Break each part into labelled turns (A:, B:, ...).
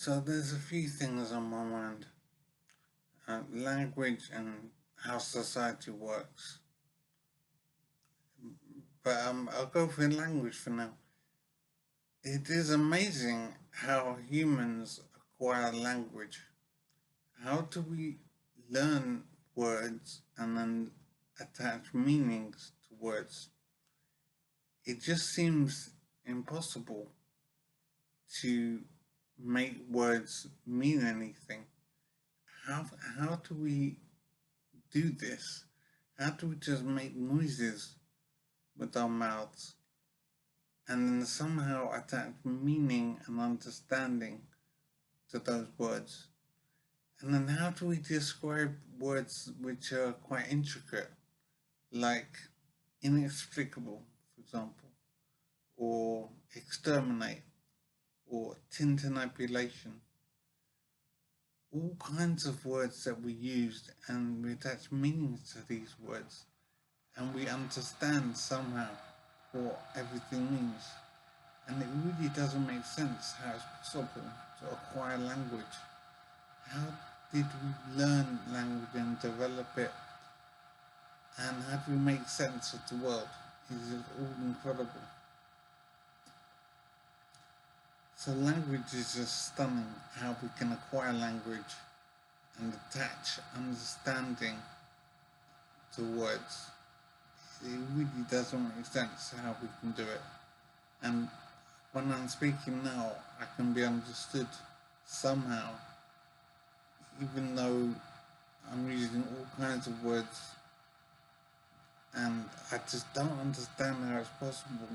A: So there's a few things on my mind. Language and how society works. But I'll go for language for now. It is amazing how humans acquire language. How do we learn words and then attach meanings to words? It just seems impossible to make words mean anything. How, how do we do this? How do we just make noises with our mouths and then somehow attach meaning and understanding to those words? And then how do we describe words which are quite intricate, like inexplicable, for example, or exterminate, or tintinabulation? All kinds of words that we use and we attach meanings to these words and we understand somehow what everything means. And it really doesn't make sense how it's possible to acquire language. How did we learn language and develop it? And how do we make sense of the world? It is all incredible. So language is just stunning how we can acquire language and attach understanding to words. It really doesn't make sense how we can do it. And when I'm speaking now, I can be understood somehow, even though I'm using all kinds of words and I just don't understand how it's possible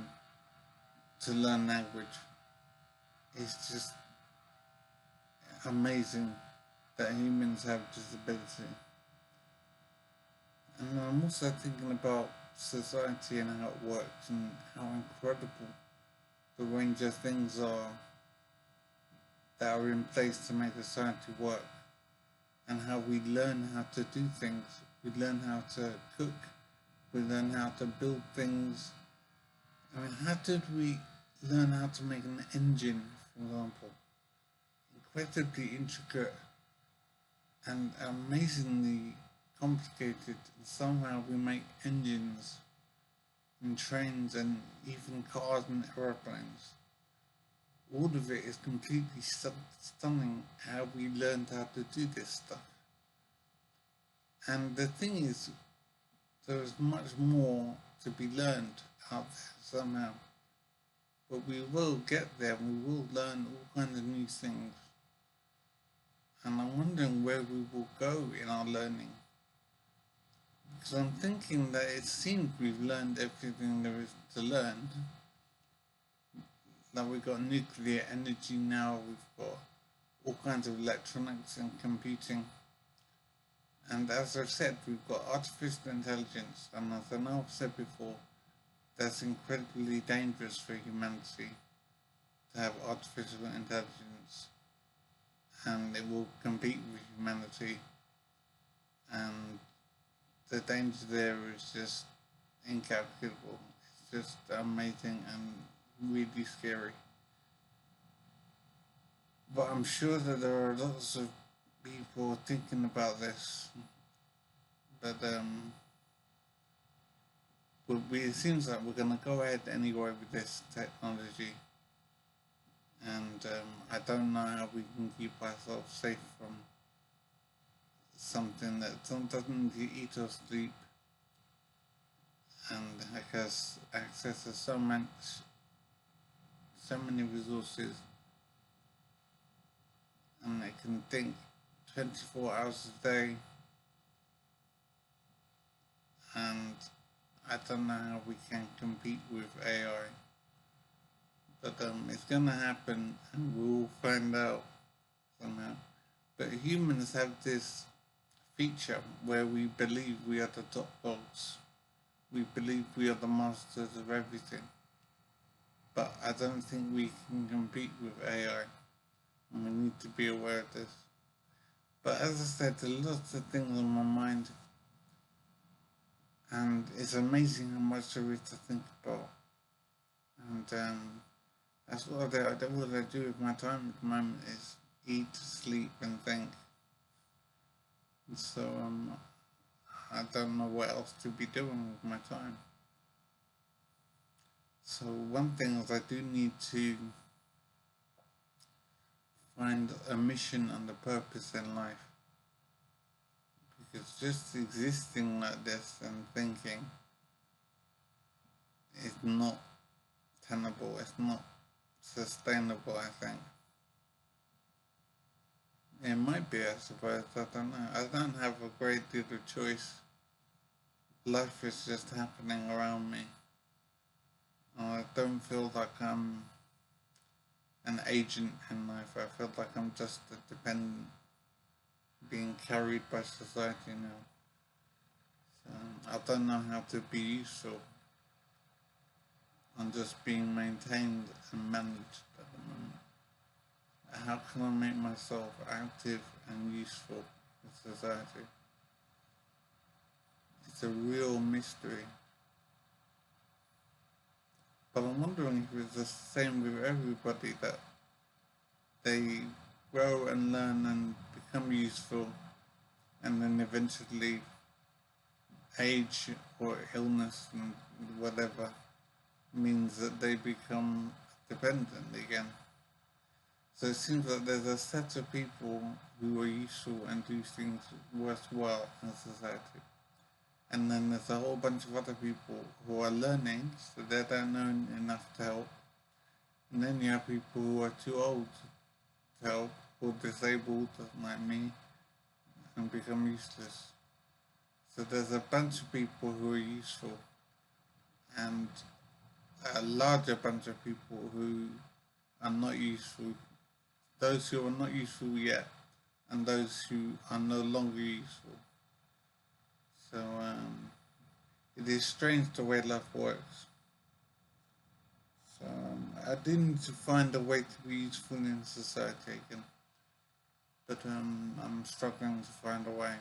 A: to learn language. It's just amazing that humans have this ability. And I'm also thinking about society and how it works and how incredible the range of things are that are in place to make society work and how we learn how to do things. We learn how to cook. We learn how to build things. I mean, how did we learn how to make an engine, for example? Incredibly intricate and amazingly complicated. Somehow we make engines and trains and even cars and aeroplanes. All of it is completely stunning how we learned how to do this stuff. And the thing is, there's much more to be learned out there somehow. But we will get there, we will learn all kinds of new things. And I'm wondering where we will go in our learning. Because I'm thinking that it seems we've learned everything there is to learn. That we've got nuclear energy now, we've got all kinds of electronics and computing. And as I've said, we've got artificial intelligence, and as I know I've said before, that's incredibly dangerous for humanity to have artificial intelligence, and it will compete with humanity, and the danger there is just incalculable. It's just amazing and really scary. But I'm sure that there are lots of people thinking about this, but it seems like we're going to go ahead anyway with this technology, and I don't know how we can keep ourselves safe from something that doesn't eat or sleep and has access to so many resources, and it can think 24 hours a day, and I don't know how we can compete with AI. But it's gonna happen, and we'll find out somehow. But humans have this feature where we believe we are the top dogs. We believe we are the masters of everything. But I don't think we can compete with AI. And we need to be aware of this. But as I said, there are lots of things on my mind. And it's amazing how much there is to think about. And that's what I do with my time at the moment is eat, sleep, and think. And so I don't know what else to be doing with my time. So one thing is I do need to find a mission and a purpose in life. Because just existing like this and thinking is not tenable, it's not sustainable, I think. It might be, I suppose, I don't know. I don't have a great deal of choice. Life is just happening around me. I don't feel like I'm an agent in life. I feel like I'm just a dependent being carried by society now. So I don't know how to be useful. I'm just being maintained and managed at the moment. How can I make myself active and useful in society? It's a real mystery. But I'm wondering if it's the same with everybody, that they grow and learn and become useful, and then eventually age or illness and whatever means that they become dependent again. So it seems that there's a set of people who are useful and do things worthwhile in society. And then there's a whole bunch of other people who are learning, so they don't know enough to help. And then you have people who are too old to help, or disabled like me, and become useless. So there's a bunch of people who are useful, and a larger bunch of people who are not useful. Those who are not useful yet, and those who are no longer useful. So it is strange the way life works. So I do need to find a way to be useful in society again, but I'm struggling to find a way.